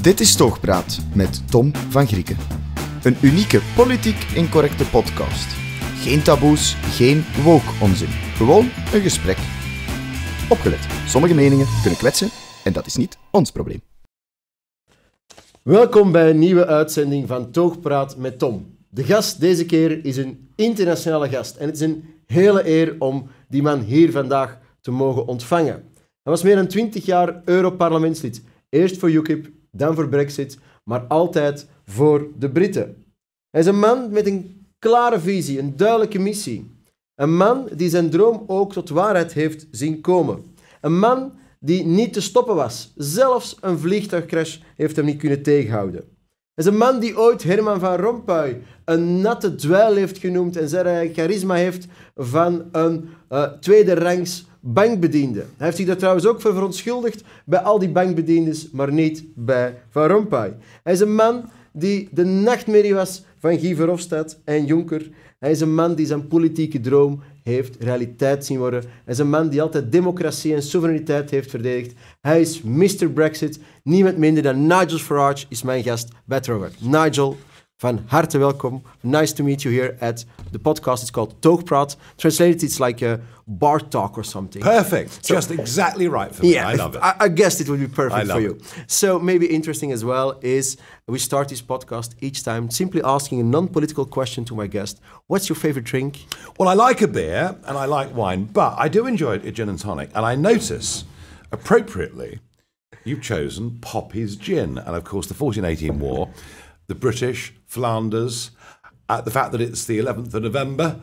Dit is Toogpraat met Tom Van Grieken. Een unieke politiek incorrecte podcast. Geen taboes, geen woke-onzin. Gewoon een gesprek. Opgelet, sommige meningen kunnen kwetsen en dat is niet ons probleem. Welkom bij een nieuwe uitzending van Toogpraat met Tom. De gast deze keer is een internationale gast en het is een hele eer om die man hier vandaag te mogen ontvangen. Hij was meer dan 20 jaar Europarlementslid. Eerst voor UKIP, dan voor Brexit, maar altijd voor de Britten. Hij is een man met een klare visie, een duidelijke missie. Een man die zijn droom ook tot waarheid heeft zien komen. Een man die niet te stoppen was. Zelfs een vliegtuigcrash heeft hem niet kunnen tegenhouden. Hij is een man die ooit Herman Van Rompuy een natte dweil heeft genoemd en zei dat hij charisma heeft van een tweede rangs bankbediende. Hij heeft zich daar trouwens ook voor verontschuldigd bij al die bankbediendes, maar niet bij Van Rompuy. Hij is een man die de nachtmerrie was van Guy Verhofstadt en Juncker. Hij is een man die zijn politieke droom heeft realiteit zien worden. Hij is een man die altijd democratie en soevereiniteit heeft verdedigd. Hij is Mister Brexit. Niemand minder dan Nigel Farage is mijn gast bij Toogpraat. Nigel, van harte welkom. Nice to meet you here at the podcast. It's called Toogpraat. Translated, it's like a bar talk or something. Perfect. So, just exactly right for me. Yeah, I love it. I guessed it would be perfect for you. It. So maybe interesting as well is we start this podcast each time simply asking a non-political question to my guest. What's your favorite drink? Well, I like a beer and I like wine, but I do enjoy a gin and tonic. And I notice, appropriately, you've chosen Poppy's gin. And of course, the 1418 war, the British, Flanders, the fact that it's the 11th of November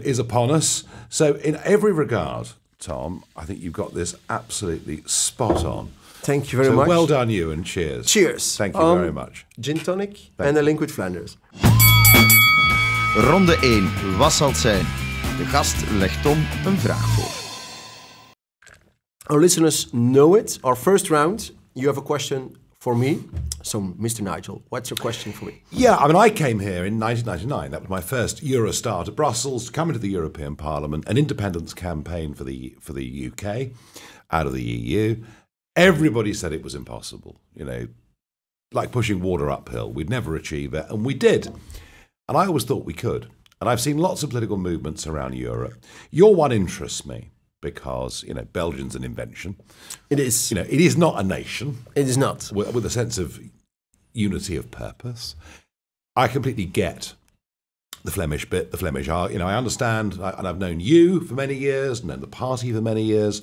is upon us. So in every regard, Tom, I think you've got this absolutely spot on. Thank you very much. Well done you and cheers. Cheers. Thank you very much. Gin tonic and a link with Flanders. Ronde 1. Wat zal het zijn? De gast legt Tom een vraag voor. Our listeners know it. Our first round, you have a question for me. So, Mr. Nigel, what's your question for me? Yeah, I mean, I came here in 1999. That was my first Eurostar to Brussels to come into the European Parliament, an independence campaign for the UK out of the EU. Everybody said it was impossible, you know, like pushing water uphill. We'd never achieve it, and we did. And I always thought we could. And I've seen lots of political movements around Europe. Your one interests me because, you know, Belgium's an invention. It is. You know, it is not a nation. It is not. With a sense of unity of purpose. I completely get the Flemish bit, the Flemish art. You know, I understand, and I've known you for many years, known the party for many years,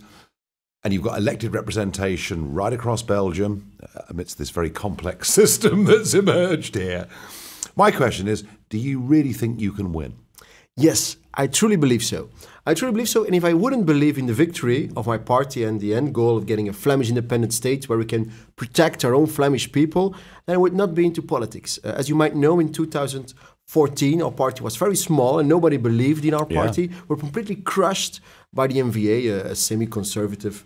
and you've got elected representation right across Belgium amidst this very complex system that's emerged here. My question is, do you really think you can win? Yes, I truly believe so. I truly believe so, and if I wouldn't believe in the victory of my party and the end goal of getting a Flemish independent state where we can protect our own Flemish people, then I would not be into politics. As you might know, in 2014, our party was very small and nobody believed in our party. Yeah. We're completely crushed by the NVA, a semi-conservative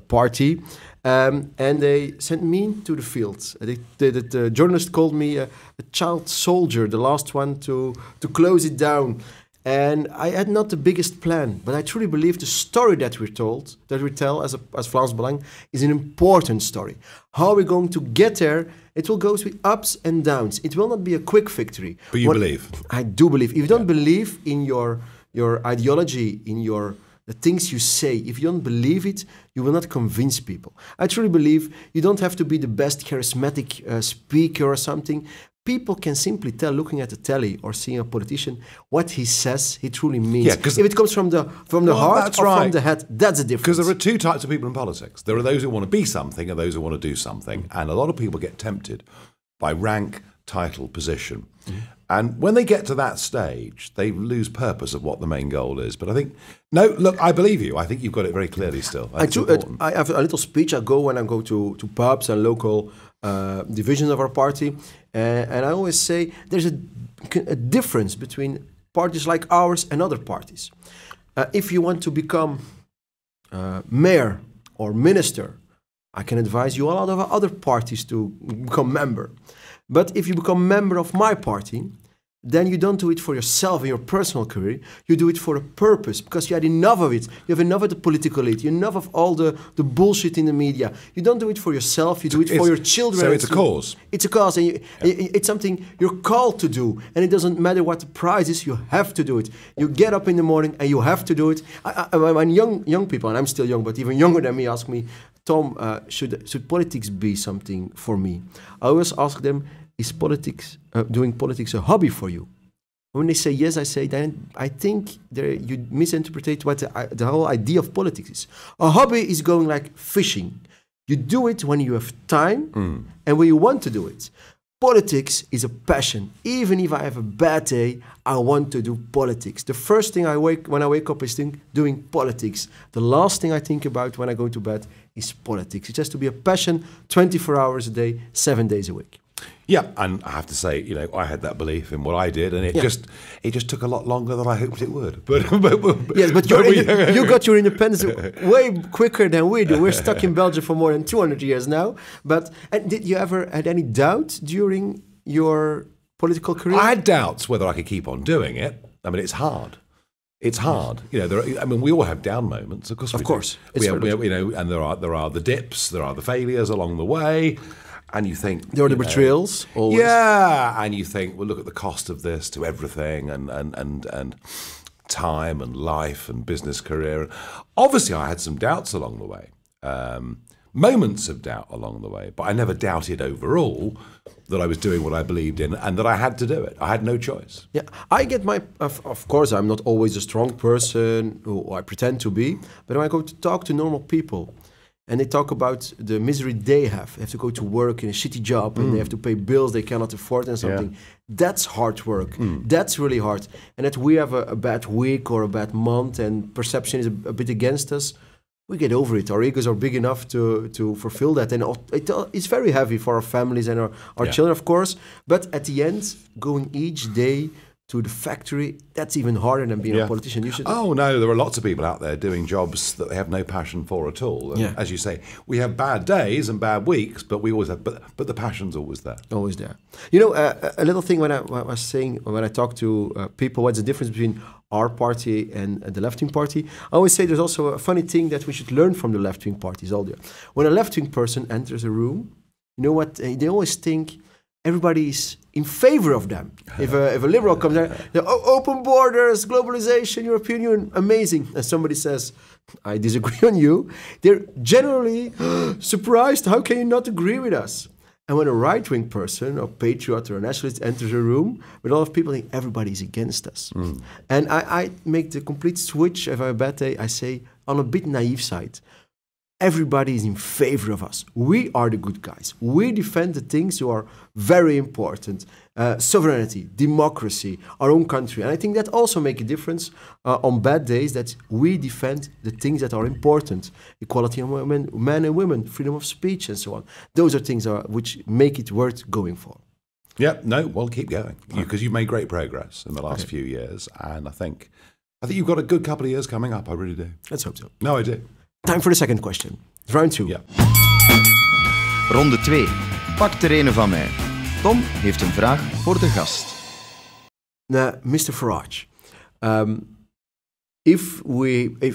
party, and they sent me to the field. The journalist called me a child soldier, the last one to close it down. And I had not the biggest plan, but I truly believe the story that we tell as Vlaams Belang is an important story. How we're going to get there, it will go with ups and downs. It will not be a quick victory. But you believe? I do believe. If you don't believe in your ideology, in the things you say, if you don't believe it, you will not convince people. I truly believe you don't have to be the best charismatic speaker or something. People can simply tell, looking at the telly or seeing a politician, what he says, he truly means. Yeah, if it comes from the heart or from the head, that's the difference. Because there are two types of people in politics. There are those who want to be something and those who want to do something. And a lot of people get tempted by rank, title, position. And when they get to that stage, they lose purpose of what the main goal is. But I think, no, look, I believe you. I think you've got it very clearly still. I have a little speech I go when I go to pubs and local divisions of our party. And I always say there's a difference between parties like ours and other parties. If you want to become mayor or minister, I can advise you a lot of other parties to become member. But if you become member of my party, then you don't do it for yourself in your personal career. You do it for a purpose, because you had enough of it. You have enough of the political elite. You have enough of all the bullshit in the media. You don't do it for yourself. You do it for your children. So it's a cause. It's a cause, and it's something you're called to do. And it doesn't matter what the price is. You have to do it. You get up in the morning and you have to do it. When young people, and I'm still young, but even younger than me, ask me, Tom, should politics be something for me? I always ask them, is doing politics a hobby for you? When they say yes, I say, then I think you misinterpret what the whole idea of politics is. A hobby is going like fishing. You do it when you have time and when you want to do it. Politics is a passion. Even if I have a bad day, I want to do politics. The first thing when I wake up is doing politics. The last thing I think about when I go to bed is politics. It has to be a passion 24 hours a day, 7 days a week. Yeah, and I have to say, I had that belief in what I did, and it just took a lot longer than I hoped it would. But yes, but you got your independence way quicker than we do. We're stuck in Belgium for more than 200 years now. And did you ever had any doubt during your political career? I had doubts whether I could keep on doing it. I mean, it's hard. It's hard. We all have down moments. Of course. And there are the dips, there are the failures along the way. And you think... There are the betrayals, always. Yeah, and you think, well, look at the cost of this to everything and time and life and business career. Obviously, I had some doubts along the way, moments of doubt along the way, but I never doubted overall that I was doing what I believed in and that I had to do it. I had no choice. Yeah, I get of course, I'm not always a strong person, who I pretend to be, but when I go to talk to normal people, and they talk about the misery they have. They have to go to work in a shitty job and they have to pay bills they cannot afford and something. Yeah. That's hard work. That's really hard. And that we have a bad week or a bad month and perception is a bit against us, we get over it. Our egos are big enough to fulfill that. And it's very heavy for our families and our children, of course. But at the end, going each day to the factory, that's even harder than being a politician. Oh no, there are lots of people out there doing jobs that they have no passion for at all. And as you say, we have bad days and bad weeks, but we always have. But the passion's always there. Always there. A little thing when I talk to people, what's the difference between our party and the left-wing party? I always say there's also a funny thing that we should learn from the left-wing parties. When a left-wing person enters a room, you know what? They always think everybody's in favor of them. If a liberal comes there, open borders, globalization, European Union, amazing. And somebody says, I disagree on you, they're generally surprised. How can you not agree with us? And when a right-wing person, or patriot or a nationalist enters a room, with a lot of people think everybody's against us. And I make the complete switch. If I have a bad day, I say, on a bit naive side, everybody is in favor of us. We are the good guys. We defend the things that are very important. Sovereignty, democracy, our own country. And I think that also makes a difference on bad days, that we defend the things that are important. Equality of men and women, freedom of speech and so on. Those are things which make it worth going for. Yeah, no, well, keep going. Because you've made great progress in the last few years. And I think you've got a good couple of years coming up. I really do. Let's hope so. No, I do. Time for the second question. Round 2. Ja. Ronde 2. Pak er een van mij. Tom heeft een vraag voor de gast. Now, Mister Farage,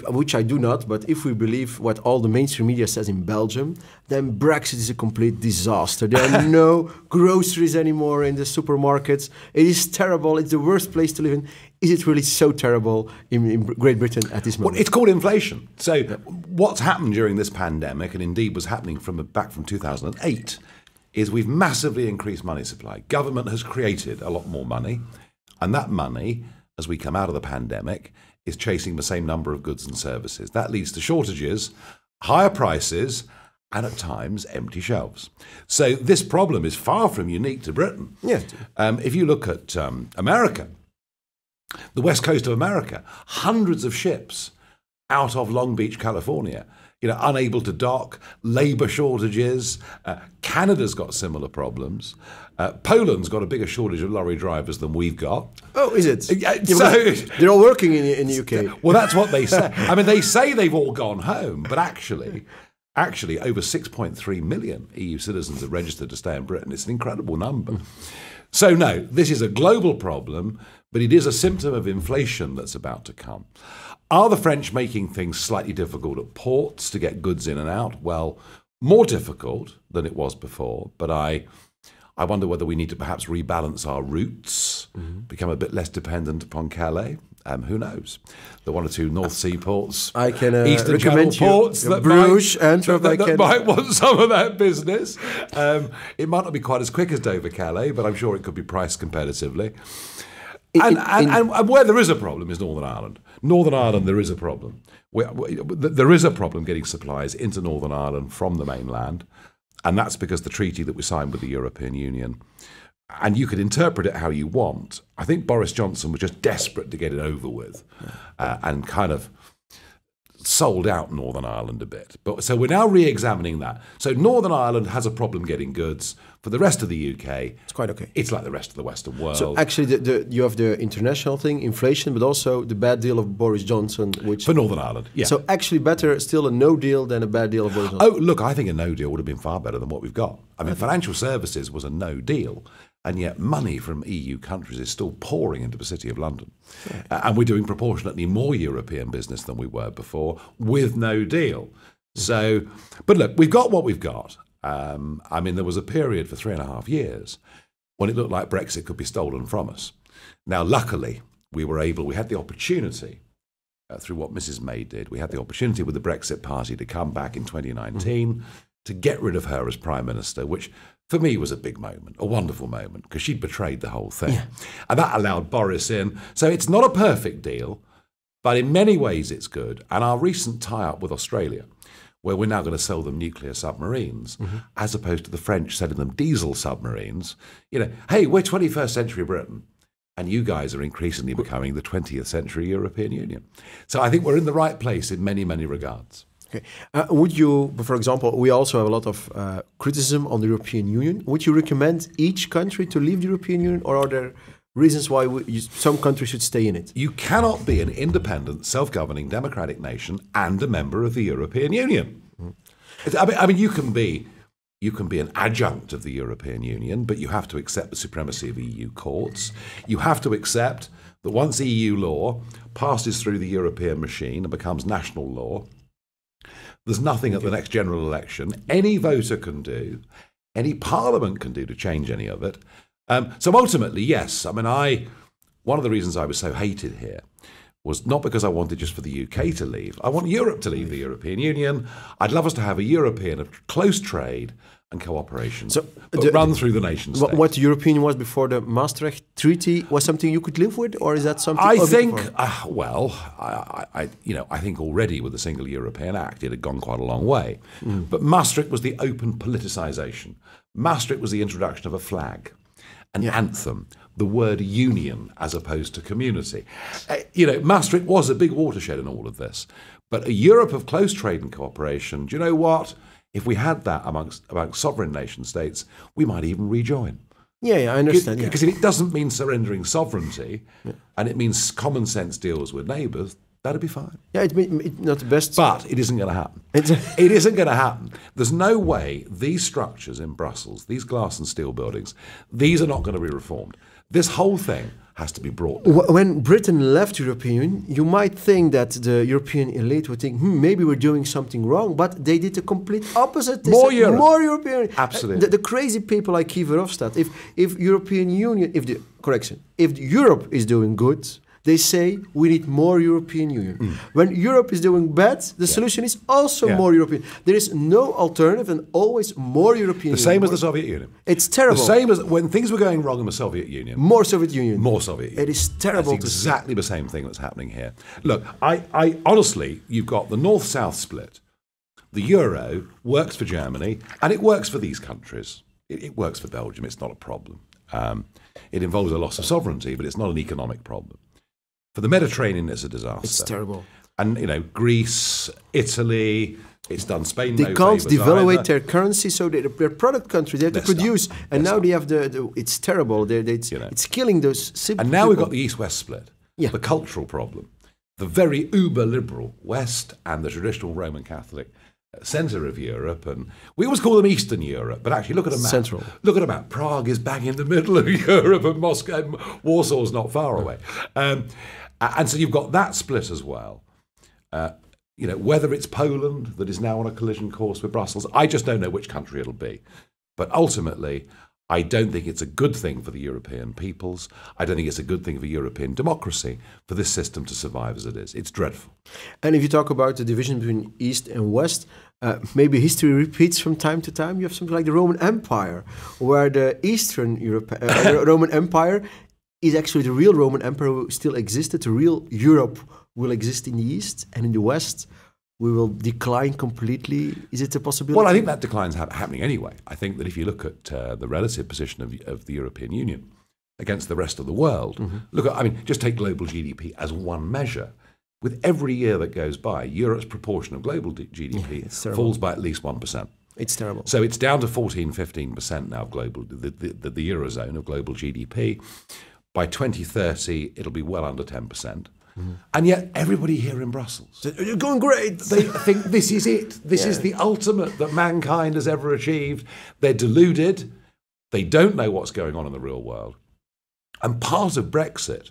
which I do not, but if we believe what all the mainstream media says in Belgium, then Brexit is a complete disaster. There are no groceries anymore in the supermarkets. It is terrible. It's the worst place to live in. Is it really so terrible in Great Britain at this moment? Well, it's called inflation. So what's happened during this pandemic, and indeed was happening back from 2008, is we've massively increased money supply. Government has created a lot more money, and that money, as we come out of the pandemic, is chasing the same number of goods and services. That leads to shortages, higher prices, and at times empty shelves. So this problem is far from unique to Britain. Yes. If you look at America, the west coast of America, hundreds of ships out of Long Beach, California, unable to dock, labour shortages. Canada's got similar problems. Poland's got a bigger shortage of lorry drivers than we've got. Oh, is it? So they're all working in the UK. Well, that's what they say. I mean, they say they've all gone home, but actually, actually over 6.3 million EU citizens are registered to stay in Britain. It's an incredible number. So no, this is a global problem, but it is a symptom of inflation that's about to come. Are the French making things slightly difficult at ports to get goods in and out? Well, more difficult than it was before, but I wonder whether we need to perhaps rebalance our routes, become a bit less dependent upon Calais. Who knows? The one or two North Sea ports, I can Eastern recommend Channel ports that Bruges, Antwerp, that might want some of that business. It might not be quite as quick as Dover-Calais, but I'm sure it could be priced competitively. And where there is a problem is Northern Ireland. Northern Ireland, there is a problem. There is a problem getting supplies into Northern Ireland from the mainland, and that's because the treaty that we signed with the European Union, and you could interpret it how you want. I think Boris Johnson was just desperate to get it over with and kind of sold out Northern Ireland a bit. But so we're now re-examining that. So Northern Ireland has a problem getting goods. For the rest of the UK, it's quite okay. It's like the rest of the Western world. So actually, you have the international thing, inflation, but also the bad deal of Boris Johnson, which for Northern Ireland. Yeah. So actually, better still a no deal than a bad deal of Boris Johnson. Oh, look, I think a no deal would have been far better than what we've got. I mean, financial services was a no deal, and yet money from EU countries is still pouring into the City of London, and we're doing proportionately more European business than we were before with no deal. So, but look, we've got what we've got. I mean, there was a period for 3.5 years when it looked like Brexit could be stolen from us. Now, luckily, we had the opportunity, through what Mrs May did, we had the opportunity with the Brexit Party to come back in 2019 to get rid of her as Prime Minister, which for me was a big moment, a wonderful moment, because she'd betrayed the whole thing. Yeah. And that allowed Boris in. So it's not a perfect deal, but in many ways it's good. And our recent tie-up with Australia, where we're now going to sell them nuclear submarines, as opposed to the French selling them diesel submarines. You know, hey, we're 21st century Britain, and you guys are increasingly becoming the 20th century European Union. So I think we're in the right place in many, many regards. Okay. Would you, for example, we also have a lot of criticism on the European Union. Would you recommend each country to leave the European Union, or are there reasons why some countries should stay in it? You cannot be an independent, self-governing, democratic nation and a member of the European Union. I mean, you can be an adjunct of the European Union, but you have to accept the supremacy of EU courts. You have to accept that once EU law passes through the European machine and becomes national law, there's nothing at the next general election any voter can do, any parliament can do to change any of it. So ultimately, yes. I mean, one of the reasons I was so hated here was not because I wanted just for the UK to leave. I want Europe to leave the European Union. I'd love us to have a European of close trade and cooperation, so run through the nation state. What the European Union was before the Maastricht Treaty was something you could live with, or is that something? I think, I think already with the Single European Act, it had gone quite a long way. But Maastricht was the open politicisation. Maastricht was the introduction of a flag, an anthem, the word union as opposed to community. Maastricht was a big watershed in all of this. But a Europe of close trade and cooperation, do you know what? If we had that amongst sovereign nation states, we might even rejoin. Yeah, I understand. Because if it doesn't mean surrendering sovereignty, and it means common sense deals with neighbours, that'd be fine. Yeah, it's not the best. But it isn't going to happen. It isn't going to happen. There's no way these structures in Brussels, these glass and steel buildings, these are not going to be reformed. This whole thing has to be brought down. When Britain left the European Union, you might think that the European elite would think, maybe we're doing something wrong, but they did the complete opposite. They more said, more European. Absolutely. The crazy people like Guy Verhofstadt, if European Union, if Europe is doing good, they say we need more European Union. When Europe is doing bad, the solution is also more European. There is no alternative and always more European Union. The same as the Soviet Union. It's terrible. The same as when things were going wrong in the Soviet Union. More Soviet Union. More Soviet Union. It is terrible. That's exactly the same thing that's happening here. Look, I honestly, you've got the North-South split. The euro works for Germany and it works for these countries. It works for Belgium. It's not a problem. It involves a loss of sovereignty, but it's not an economic problem. For the Mediterranean, it's a disaster. It's terrible. And, Greece, Italy, it's done Spain. They can't devaluate their currency, so they're product countries. They have to produce. And now they have it's terrible. It's killing those simple And now people. we've got the East-West split, the cultural problem. The very uber-liberal West and the traditional Roman Catholic centre of Europe, and we always call them Eastern Europe, but actually look at a map. Central. Look at a map. Prague is bang in the middle of Europe, and Moscow, Warsaw's not far away. And so you've got that split as well. Whether it's Poland that is now on a collision course with Brussels, I just don't know which country it'll be. But ultimately, I don't think it's a good thing for the European peoples. I don't think it's a good thing for European democracy for this system to survive as it is. It's dreadful. And if you talk about the division between East and West, maybe history repeats from time to time. You have something like the Roman Empire, where the Eastern Roman Empire is actually the real Roman Empire who still existed. The real Europe will exist in the East, and in the West we will decline completely. Is it a possibility? Well, I think that decline's happening anyway. I think that if you look at the relative position of the European Union against the rest of the world, just take global GDP as one measure. With every year that goes by, Europe's proportion of global GDP falls by at least 1%. It's terrible. So it's down to 14-15% now of global, the Eurozone of global GDP. By 2030, it'll be well under 10%. And yet everybody here in Brussels, you're going great. They think this is it. This is the ultimate that mankind has ever achieved. They're deluded. They don't know what's going on in the real world. And part of Brexit,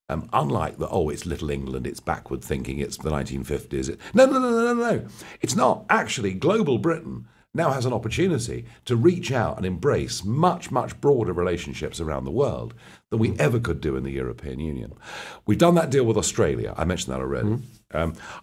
unlike it's little England, it's backward thinking, it's the 1950s. No. It's not. Actually, global Britain now has an opportunity to reach out and embrace much, much broader relationships around the world than we ever could do in the European Union. We've done that deal with Australia. I mentioned that already.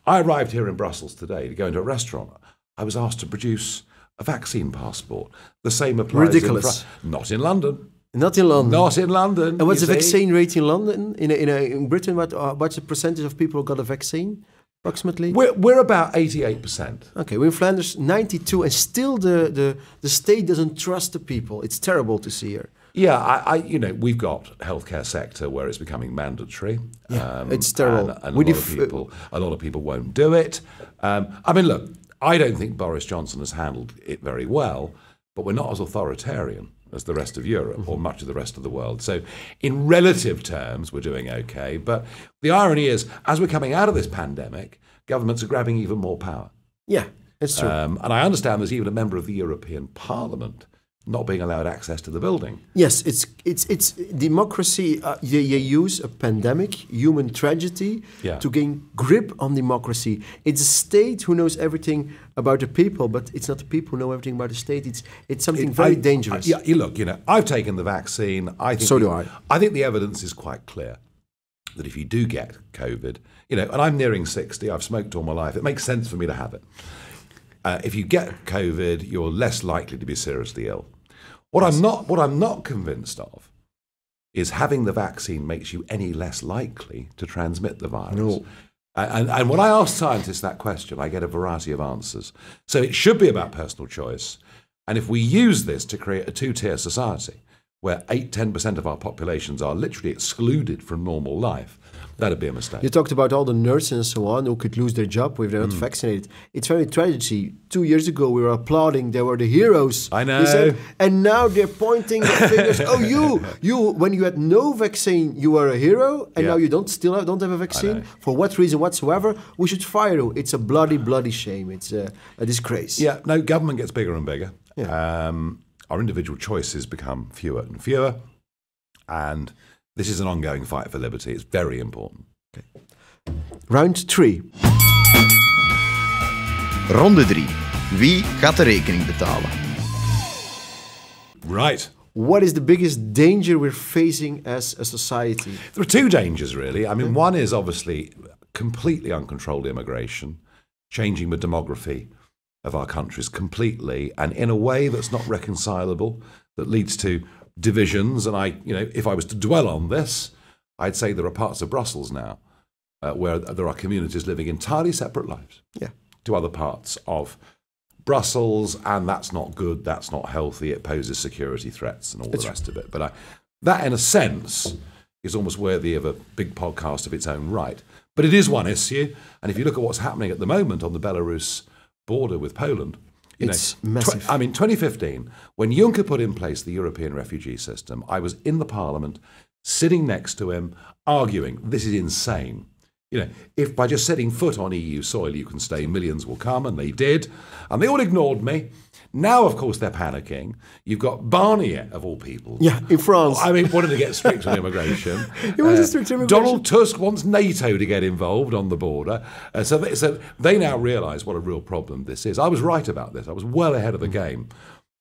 I arrived here in Brussels today to go into a restaurant. I was asked to produce a vaccine passport. The same applies. Ridiculous. Not in London. Not in London. Not in London. And what's the vaccine rate in London? In Britain, what's the percentage of people who got a vaccine? Approximately? We're about 88%. Okay, we're in Flanders, 92%, and still the state doesn't trust the people. It's terrible to see here. Yeah, we've got healthcare sector where it's becoming mandatory. Yeah, it's terrible. And a lot of people won't do it. Look, I don't think Boris Johnson has handled it very well, but we're not as authoritarian as the rest of Europe or much of the rest of the world. So in relative terms, we're doing okay. But the irony is, as we're coming out of this pandemic, governments are grabbing even more power. Yeah, it's true. And I understand there's even a member of the European Parliament not being allowed access to the building. Yes, it's democracy. You use a pandemic, human tragedy, to gain grip on democracy. It's a state who knows everything about the people, but it's not the people who know everything about the state. It's something very dangerous. I've taken the vaccine. So do I. I think the evidence is quite clear that if you do get COVID, and I'm nearing 60, I've smoked all my life, it makes sense for me to have it. If you get COVID, you're less likely to be seriously ill. What I'm not convinced of is having the vaccine makes you any less likely to transmit the virus. No. And when I ask scientists that question, I get a variety of answers. So it should be about personal choice. And if we use this to create a two-tier society where 8-10% of our populations are literally excluded from normal life, that'd be a mistake. You talked about all the nurses and so on who could lose their job if they're not vaccinated. It's very tragic. 2 years ago, we were applauding. They were the heroes. I know. And now they're pointing their fingers. Oh, you, when you had no vaccine, you were a hero, and now you don't have a vaccine. For what reason whatsoever, we should fire you. It's a bloody, bloody shame. It's a disgrace. Yeah, no, government gets bigger and bigger. Yeah. Our individual choices become fewer and fewer. And this is an ongoing fight for liberty. It's very important. Okay. Round 3. Ronde 3. Wie gaat de rekening betalen? Right. What is the biggest danger we're facing as a society? There are two dangers, really. One is obviously completely uncontrolled immigration, changing the demography of our countries completely, and in a way that's not reconcilable, that leads to divisions. And if I was to dwell on this, I'd say there are parts of Brussels now where there are communities living entirely separate lives to other parts of Brussels, and that's not good, that's not healthy, it poses security threats and all the rest of it. But that, in a sense, is almost worthy of a big podcast of its own right. But it is one issue, and if you look at what's happening at the moment on the Belarus border with Poland, it's massive. 2015, when Juncker put in place the European refugee system, I was in the Parliament, sitting next to him, arguing, this is insane. if by just setting foot on EU soil you can stay, millions will come, and they did. And they all ignored me. Now, of course, they're panicking. You've got Barnier, of all people. Yeah, in France. I mean, wanted to get strict on immigration. He wants strict immigration. Donald Tusk wants NATO to get involved on the border. So they now realise what a real problem this is. I was right about this. I was well ahead of the game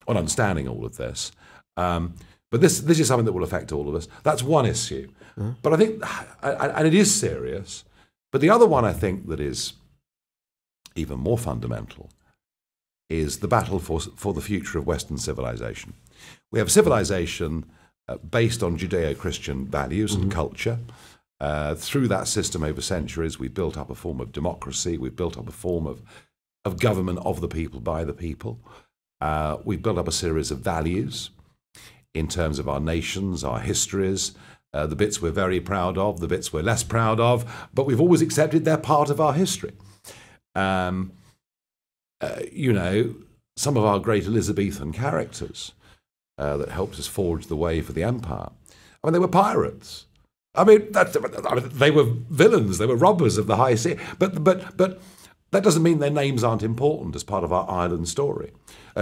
on understanding all of this. But this is something that will affect all of us. That's one issue. But I think, and it is serious, but the other one I think that is even more fundamental is the battle for the future of Western civilization. We have a civilization based on Judeo-Christian values and culture. Through that system over centuries, we've built up a form of democracy. We've built up a form of government of the people, by the people. We've built up a series of values in terms of our nations, our histories, the bits we're very proud of, the bits we're less proud of, but we've always accepted they're part of our history. Some of our great Elizabethan characters that helped us forge the way for the empire. I mean, they were pirates. I mean, they were villains. They were robbers of the high sea. But that doesn't mean their names aren't important as part of our island story.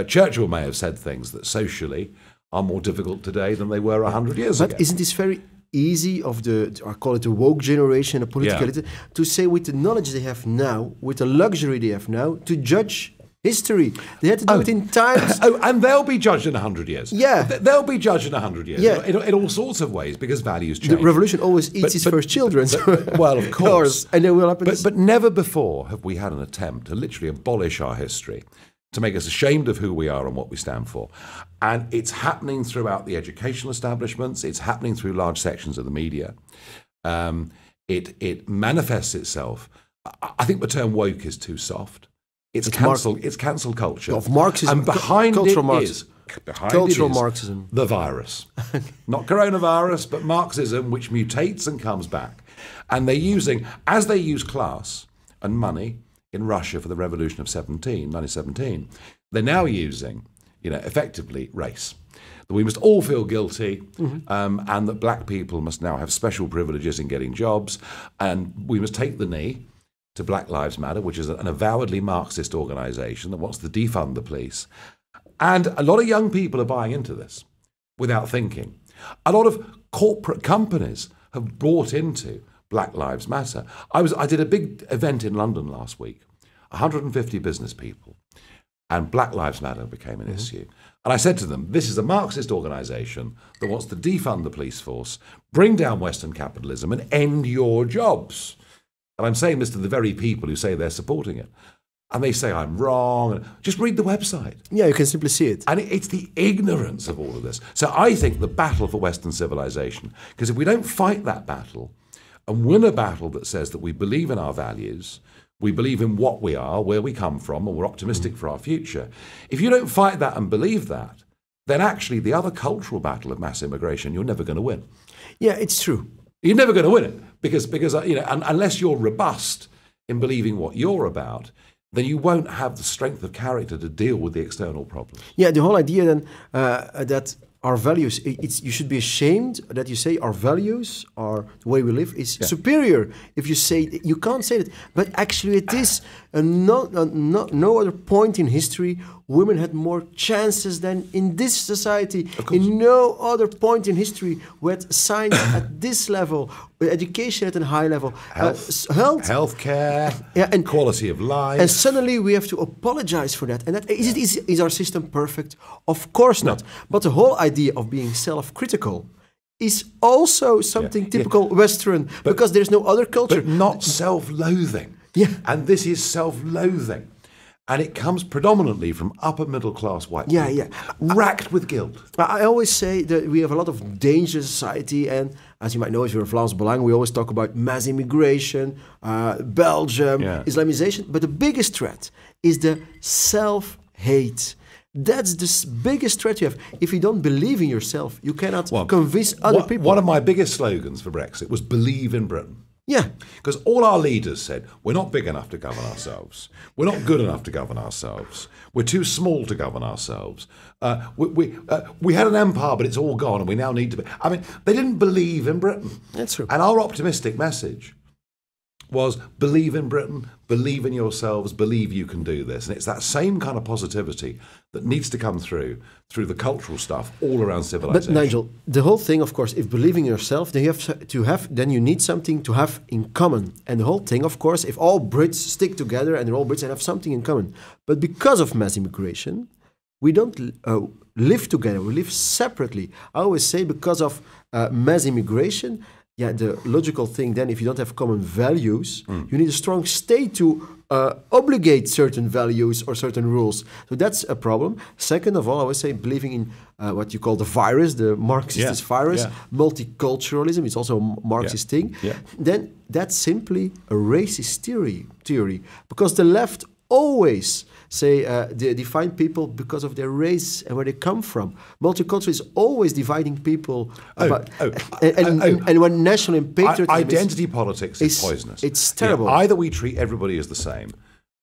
Churchill may have said things that socially are more difficult today than they were 100 years ago. But isn't this very easy of I call it the woke generation, the political elite, to say with the knowledge they have now, with the luxury they have now, to judge history. They had to do it in times. And they'll be judged in 100 years. Yeah. They'll be judged in 100 years. Yeah. In all sorts of ways, because values change. The revolution always eats its first children. Well, of course. And it will happen. But never before have we had an attempt to literally abolish our history, to make us ashamed of who we are and what we stand for. And it's happening throughout the educational establishments. It's happening through large sections of the media. It manifests itself. I think the term woke is too soft. It's cancel culture. Of Marxism. And behind cultural it is Marxism. The virus. Not coronavirus, but Marxism, which mutates and comes back. And as they use class and money in Russia for the revolution of 1917, they're now using, effectively race. That we must all feel guilty, and that black people must now have special privileges in getting jobs, and we must take the knee to Black Lives Matter, which is an avowedly Marxist organisation that wants to defund the police. And a lot of young people are buying into this without thinking. A lot of corporate companies have bought into Black Lives Matter. I did a big event in London last week, 150 business people, and Black Lives Matter became an issue. And I said to them, this is a Marxist organisation that wants to defund the police force, bring down Western capitalism and end your jobs. And I'm saying this to the very people who say they're supporting it. And they say I'm wrong. Just read the website. Yeah, you can simply see it. And it's the ignorance of all of this. So I think the battle for Western civilization, because if we don't fight that battle and win a battle that says that we believe in our values, we believe in what we are, where we come from, and we're optimistic for our future. If you don't fight that and believe that, then actually the other cultural battle of mass immigration, you're never going to win. Yeah, it's true. You're never going to win it because unless you're robust in believing what you're about, then you won't have the strength of character to deal with the external problems. Yeah, the whole idea then that our values, you should be ashamed that you say our values, the way we live is superior. If you say, you can't say that, but actually it is. No other point in history women had more chances than in this society. In no other point in history we had science at this level, education at a high level, healthcare, and quality of life. And suddenly we have to apologize for that. And is our system perfect? Of course not. But the whole idea of being self-critical is also something typical Western, because there's no other culture. But not self-loathing. Yeah. And this is self-loathing. And it comes predominantly from upper middle class white people, racked with guilt. I always say that we have a lot of danger in society, and as you might know, if you're Vlaams Belang, we always talk about mass immigration, Belgium, Islamization. But the biggest threat is the self-hate. That's the biggest threat you have. If you don't believe in yourself, you cannot convince other people. One of my biggest slogans for Brexit was believe in Britain. Yeah. Because all our leaders said, we're not big enough to govern ourselves. We're not good enough to govern ourselves. We're too small to govern ourselves. We had an empire, but it's all gone, and we now need to be. I mean, they didn't believe in Britain. That's true. And our optimistic message was believe in Britain, believe in yourselves, believe you can do this. And it's that same kind of positivity that needs to come through the cultural stuff all around civilization. But Nigel, the whole thing, of course, if believing in yourself, then you need something to have in common. And the whole thing, of course, if all Brits stick together and they're all Brits and have something in common. But because of mass immigration, we don't live together, we live separately. I always say because of mass immigration, the logical thing then, if you don't have common values, you need a strong state to obligate certain values or certain rules. So that's a problem. Second of all, I would say believing in what you call the virus, the Marxist virus, multiculturalism, it's also a Marxist thing. Then that's simply a racist theory. Because the left always say they define people because of their race and where they come from. Multicultural is always dividing people. And when national and patriotism identity politics is poisonous. It's terrible. Either we treat everybody as the same,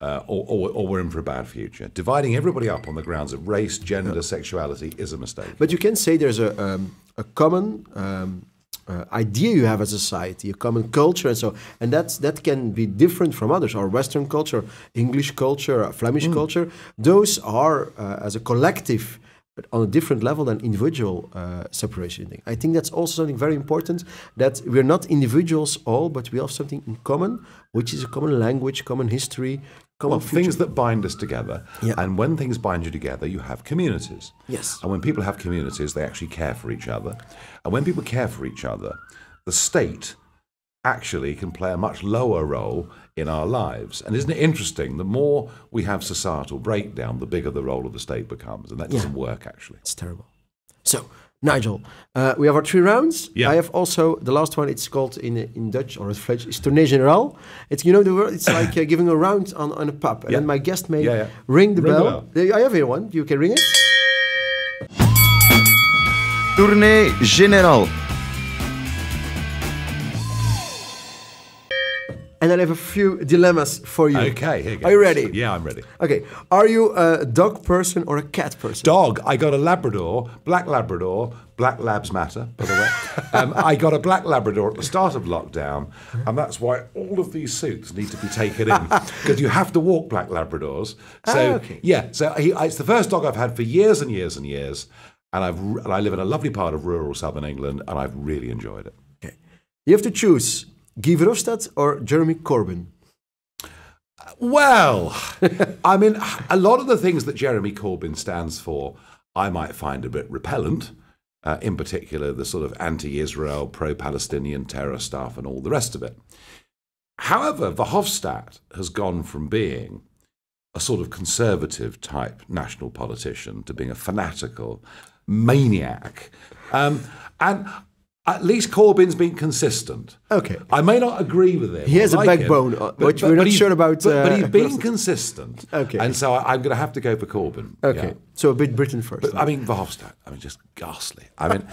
or we're in for a bad future. Dividing everybody up on the grounds of race, gender, sexuality is a mistake. But you can say there's a common idea you have as a society, a common culture, and that can be different from others. Our Western culture, English culture, Flemish culture, those are as a collective, but on a different level than individual separation. I think that's also something very important, that we're not individuals all, but we have something in common, which is a common language, common history, common future. Things that bind us together. And when things bind you together, you have communities. Yes. And when people have communities, they actually care for each other. And when people care for each other, the state actually can play a much lower role in our lives. And isn't it interesting, the more we have societal breakdown, the bigger the role of the state becomes. And that doesn't work, actually. It's terrible. So, Nigel, we have our 3 rounds. I have also the last one. It's called in Dutch or in French. It's tournée générale. It's the word. It's like giving a round on a pub, and then my guest may ring the bell. I have here one. You can ring it. Tournée générale. And then I have a few dilemmas for you. Okay, here you go. Are you ready? Yeah, I'm ready. Okay. Are you a dog person or a cat person? Dog. I got a Labrador, black labs matter, by the way. I got a black Labrador at the start of lockdown, and that's why all of these suits need to be taken in, because you have to walk black Labradors. So, it's the first dog I've had for years and years and years, and I live in a lovely part of rural southern England, and I've really enjoyed it. Okay. You have to choose Guy Verhofstadt or Jeremy Corbyn? Well, I mean, a lot of the things that Jeremy Corbyn stands for, I might find a bit repellent. In particular, the sort of anti-Israel, pro-Palestinian terror stuff and all the rest of it. However, Verhofstadt has gone from being a sort of conservative type national politician to being a fanatical maniac. And at least Corbyn's been consistent. Okay. I may not agree with him. He has a backbone, but we're not sure about... But he's been consistent. Okay. And so I'm going to have to go for Corbyn. Okay. So a bit Britain first. But, I mean, Verhofstadt, just ghastly. I mean,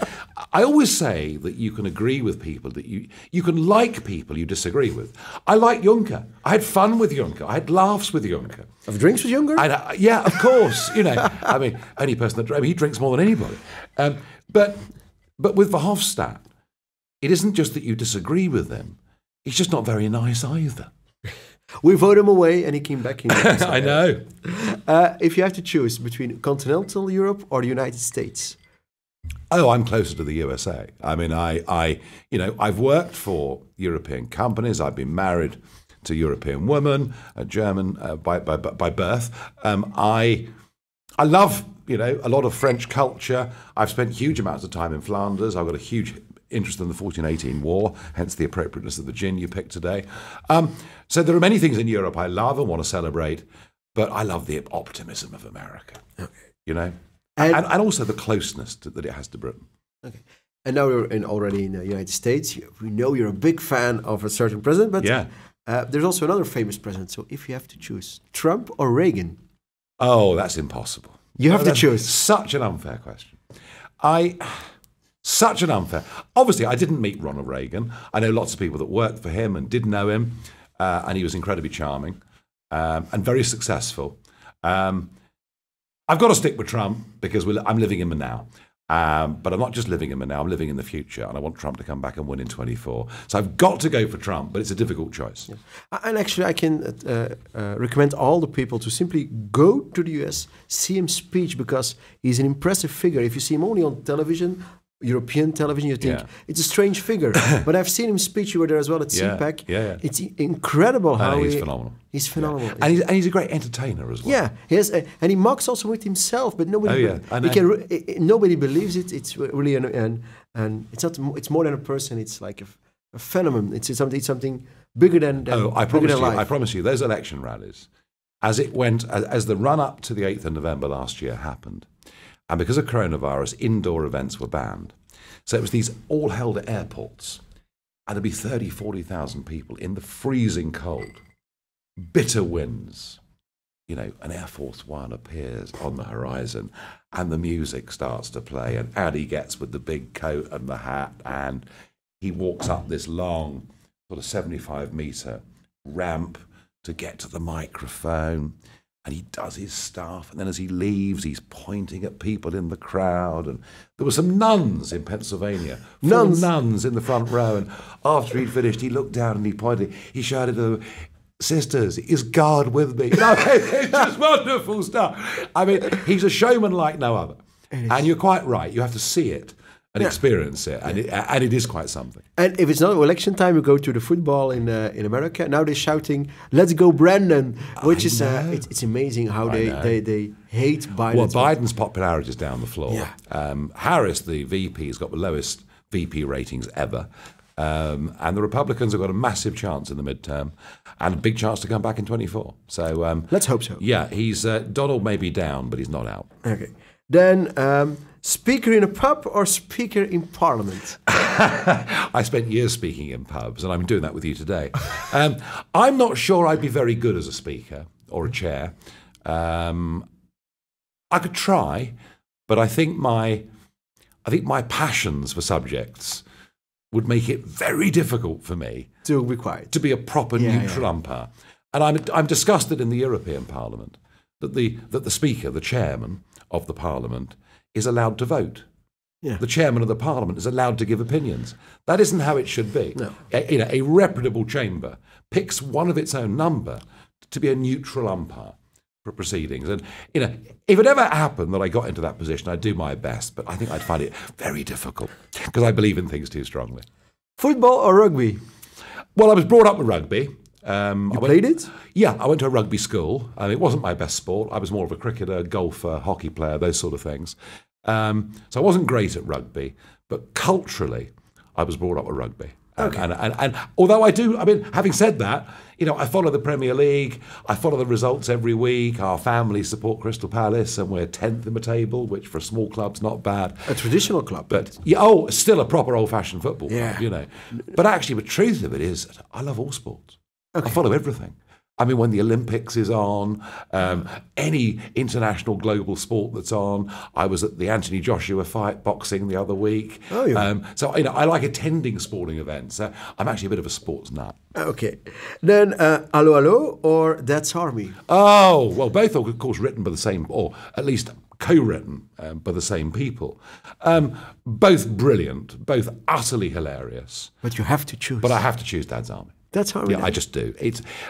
I always say that you can agree with people, that you can like people you disagree with. I like Juncker. I had fun with Juncker. I had laughs with Juncker. Have drinks with Juncker? Yeah, of course. I mean, only person that he drinks more than anybody. But with Verhofstadt, it isn't just that you disagree with him. He's just not very nice either. We voted him away and he came back in. I know. If you have to choose between continental Europe or the United States? Oh, I'm closer to the USA. I mean, I've worked for European companies. I've been married to a European woman, a German by birth. I love, a lot of French culture. I've spent huge amounts of time in Flanders. I've got a huge interest in the 1418 war, hence the appropriateness of the gin you picked today. So there are many things in Europe I love and want to celebrate, but I love the optimism of America, and also the closeness that it has to Britain. Okay. And now we're already in the United States. We know you're a big fan of a certain president, but there's also another famous president. So if you have to choose, Trump or Reagan? Oh, that's impossible. You have to choose. Such an unfair question. Such an unfair. Obviously, I didn't meet Ronald Reagan. I know lots of people that worked for him and did know him, and he was incredibly charming and very successful. I've got to stick with Trump because I'm living in the now. But I'm not just living in the now, I'm living in the future, and I want Trump to come back and win in 24. So I've got to go for Trump, but it's a difficult choice. Yeah. And actually, I can recommend all the people to simply go to the US, see him speak, because he's an impressive figure. If you see him only on television, European television, you think it's a strange figure. But I've seen him speak. You were there as well at CPAC. Yeah. It's incredible how he's phenomenal. He's phenomenal. Yeah. And he's a great entertainer as well. Yeah, and he mocks also with himself, but nobody nobody believes it. It's really and it's not. It's more than a person. It's like a phenomenon. It's something bigger than I bigger than life. I promise you, those election rallies, as the run up to the 8th of November last year happened. And because of coronavirus, indoor events were banned. So it was these all held at airports. And there'd be 30, 40,000 people in the freezing cold, bitter winds. You know, an Air Force One appears on the horizon and the music starts to play. And out he gets with the big coat and the hat. And he walks up this long, sort of 75-metre ramp to get to the microphone. And he does his stuff, and then as he leaves, he's pointing at people in the crowd. And there were some nuns in Pennsylvania, nuns in the front row. And after he'd finished, he looked down and he pointed. He shouted to them, "Sisters, is God with me?" No, it's just wonderful stuff. I mean, he's a showman like no other. And you're quite right. You have to see it and experience it, and it is quite something. And if it's not election time, you go to the football in America. Now they're shouting, "Let's go, Brandon!" Which is it's amazing how they hate Biden. Well, Biden's popularity is down the floor. Yeah. Harris, the VP, has got the lowest VP ratings ever. And the Republicans have got a massive chance in the midterm and a big chance to come back in 24. So let's hope so. Yeah, he's Donald may be down, but he's not out. Okay. Then speaker in a pub or speaker in Parliament? I spent years speaking in pubs, and I'm doing that with you today. I'm not sure I'd be very good as a speaker or a chair. I could try, but I think my passions for subjects would make it very difficult for me to be quiet, to be a proper neutral umpire. And I'm disgusted in the European Parliament that the speaker, the chairman of the Parliament, is allowed to vote. Yeah. The chairman of the Parliament is allowed to give opinions. That isn't how it should be. No. A reputable chamber picks one of its own number to be a neutral umpire for proceedings. And if it ever happened that I got into that position, I'd do my best, but I think I'd find it very difficult because I believe in things too strongly. Football or rugby? Well, I was brought up with rugby. You played it? Yeah, I went to a rugby school. It wasn't my best sport. I was more of a cricketer, golfer, hockey player, those sort of things. So I wasn't great at rugby, but culturally, I was brought up with rugby. Okay. And although having said that, I follow the Premier League, I follow the results every week. Our family support Crystal Palace, and we're 10th in the table, which for a small club's not bad. A traditional club. But still a proper old-fashioned football club, But actually, the truth of it is, I love all sports. Okay. I follow everything. I mean, when the Olympics is on, any international global sport that's on. I was at the Anthony Joshua fight, boxing, the other week. Oh, yeah. So I like attending sporting events. I'm actually a bit of a sports nut. Okay. Then, Allo Allo or That's Army? Oh, well, both are, of course, written by the same, or at least co-written by the same people. Both brilliant, both utterly hilarious. But you have to choose. But I have to choose Dad's Army. That's how I just do.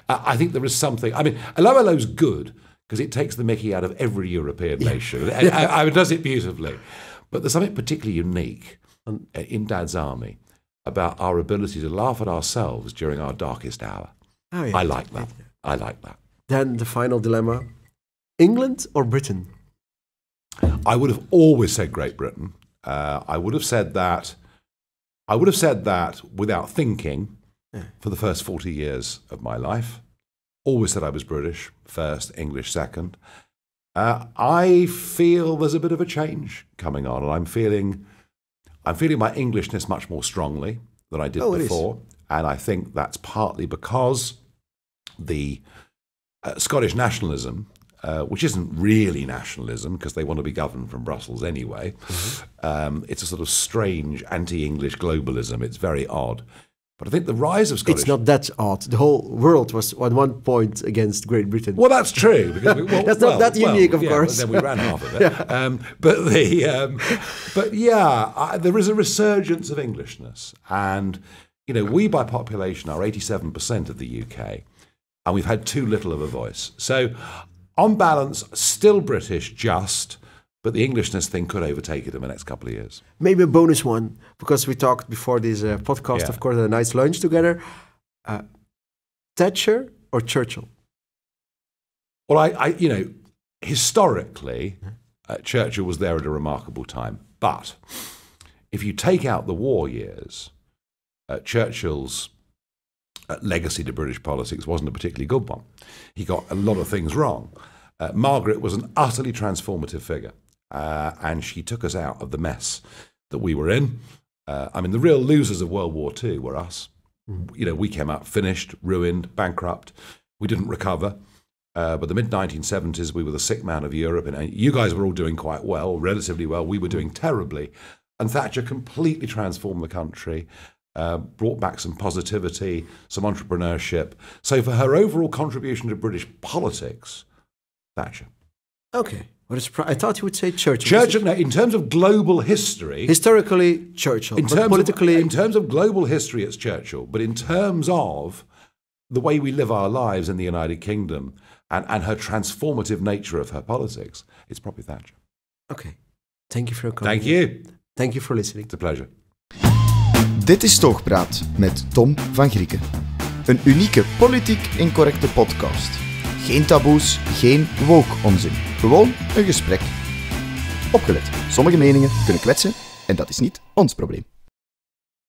I think there is something. I mean, Allo Allo's good because it takes the mickey out of every European nation. It does it beautifully. But there's something particularly unique in Dad's Army about our ability to laugh at ourselves during our darkest hour. Oh, yeah. I like that. I like that. Then the final dilemma: England or Britain? I would have always said Great Britain. I would have said that. I would have said that without thinking. For the first 40 years of my life. Always said I was British first, English second. I feel there's a bit of a change coming on, and I'm feeling my Englishness much more strongly than I did before. And I think that's partly because the Scottish nationalism, which isn't really nationalism because they want to be governed from Brussels anyway, it's a sort of strange anti-English globalism. It's very odd. But I think the rise of Scottish... It's not that odd. The whole world was at one point against Great Britain. Well, that's true. Because that's not that unique, of course. Then we ran half of it. There is a resurgence of Englishness. And, we by population are 87% of the UK. And we've had too little of a voice. So, on balance, still British, just... But the Englishness thing could overtake it in the next couple of years. Maybe a bonus one, because we talked before this podcast, of course, had a nice lunch together. Thatcher or Churchill? Well, historically, Churchill was there at a remarkable time. But if you take out the war years, Churchill's legacy to British politics wasn't a particularly good one. He got a lot of things wrong. Margaret was an utterly transformative figure. And she took us out of the mess that we were in. The real losers of World War II were us. We came out finished, ruined, bankrupt. We didn't recover. But the mid-1970s, we were the sick man of Europe. And you guys were all doing quite well, relatively well. We were doing terribly. And Thatcher completely transformed the country, brought back some positivity, some entrepreneurship. So for her overall contribution to British politics, Thatcher. Okay. I thought you would say Churchill. Churchill, no, in terms of global history... Historically, Churchill. In terms of global history, it's Churchill. But in terms of the way we live our lives in the United Kingdom and her transformative nature of her politics, it's probably Thatcher. Okay. Thank you for your comment. Thank you. Thank you for listening. It's a pleasure. Dit is Toogpraat met Tom Van Grieken. Een unieke politiek incorrecte podcast. Geen taboes, geen woke-onzin. Gewoon een gesprek. Opgelet. Sommige meningen kunnen kwetsen en dat is niet ons probleem.